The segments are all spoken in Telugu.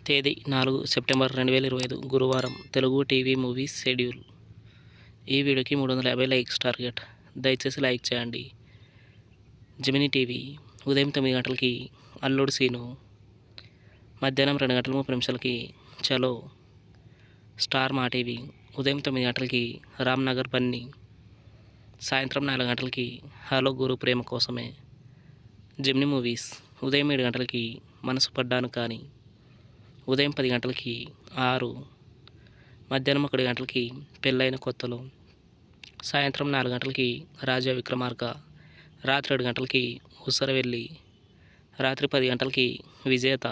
తేదీ 4 సెప్టెంబర్ 2025 గురువారం. Telugu TV movies schedule. ఈ వీడియోకి 350 లైక్స్ టార్గెట్. దయచేసి లైక్ చేయండి. జెమినీ టీవీ ఉదయం 9 గంటలకి అల్లుడు సీను, మధ్యాహ్నం 2 గంటల 30 నిమిషాలకి చలో. స్టార్ మా టీవీ ఉదయం 9 గంటలకి రామ్నగర్ బన్నీ, సాయంత్రం 4 గంటలకి హలో గురు ప్రేమ కోసమే. జెమినీ మూవీస్ ఉదయం 7 గంటలకి మనసు పడ్డాను కానీ, ఉదయం 10 గంటలకి 6, మధ్యాహ్నం 1 గంటలకి పెళ్ళైన కొత్తలో, సాయంత్రం 4 గంటలకి రాజా విక్రమార్క, రాత్రి 7 గంటలకి ఊసరవెల్లి, రాత్రి 10 గంటలకి విజేత.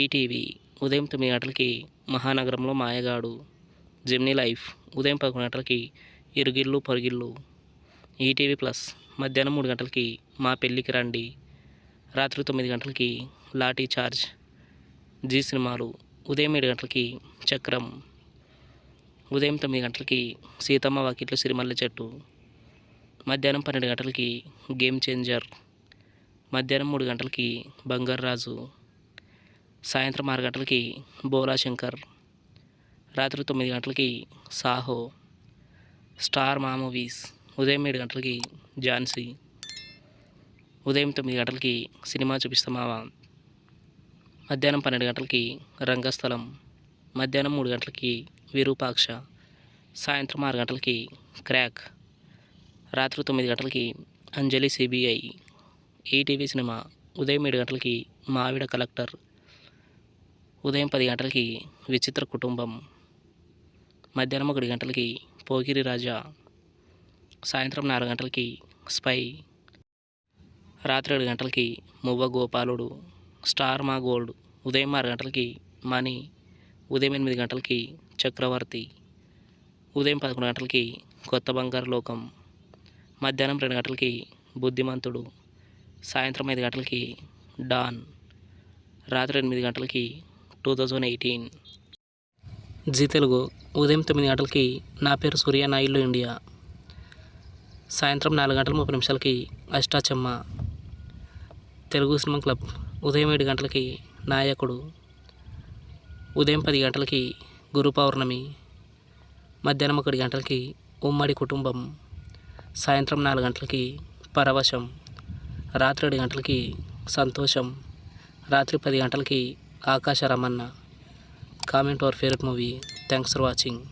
ఈటీవీ ఉదయం 9 గంటలకి మహానగరంలో మాయగాడు. జెమినీ లైఫ్ ఉదయం 11 గంటలకి ఇరుగిల్లు పొరుగిల్లు. ఈటీవీ ప్లస్ మధ్యాహ్నం 3 గంటలకి మా పెళ్ళికి రండి, రాత్రి 9 గంటలకి లాఠీ చార్జ్. జీ సినిమాలు ఉదయం 7 గంటలకి చక్రం, ఉదయం 9 గంటలకి సీతమ్మ వాకిట్లో సిరిమల్లె చెట్టు, మధ్యాహ్నం 12 గంటలకి గేమ్ చేంజర్, మధ్యాహ్నం 3 గంటలకి బంగారు రాజు, సాయంత్రం 6 గంటలకి బోలా శంకర్, రాత్రి 9 గంటలకి సాహో. స్టార్ మా మూవీస్ ఉదయం 7 గంటలకి ఝాన్సీ, ఉదయం 9 గంటలకి సినిమా చూపిస్తామావా, మధ్యాహ్నం 12 గంటలకి రంగస్థలం, మధ్యాహ్నం 3 గంటలకి విరూపాక్ష, సాయంత్రం 6 గంటలకి క్రాక్, రాత్రి 9 గంటలకి అంజలి సిబిఐ. ఈటీవీ సినిమా ఉదయం 7 గంటలకి మావిడ కలెక్టర్, ఉదయం 10 గంటలకి విచిత్ర కుటుంబం, మధ్యాహ్నం 1 గంటలకి పోకిరి రాజా, సాయంత్రం 4 గంటలకి స్పై, రాత్రి 7 గంటలకి మువ్వ గోపాలుడు. స్టార్ మా గోల్డ్ ఉదయం 6 గంటలకి మనీ, ఉదయం 8 గంటలకి చక్రవర్తి, ఉదయం 11 గంటలకి కొత్త బంగారు లోకం, మధ్యాహ్నం 2 గంటలకి బుద్ధిమంతుడు, సాయంత్రం 5 గంటలకి డాన్, రాత్రి 8 గంటలకి 2018. జీ తెలుగు ఉదయం 9 గంటలకి నా పేరు సూర్య నా ఇల్లు ఇండియా, సాయంత్రం 4 గంటల 30 నిమిషాలకి అష్టాచమ్మ. తెలుగు సినిమా క్లబ్ ఉదయం 7 గంటలకి నాయకుడు, ఉదయం 10 గంటలకి గురు పౌర్ణమి, మధ్యాహ్నం 1 గంటలకి ఉమ్మడి కుటుంబం, సాయంత్రం 4 గంటలకి పరవశం, రాత్రి 7 గంటలకి సంతోషం, రాత్రి 10 గంటలకి ఆకాశ Ramana. Comment our favourite movie. Thanks for watching.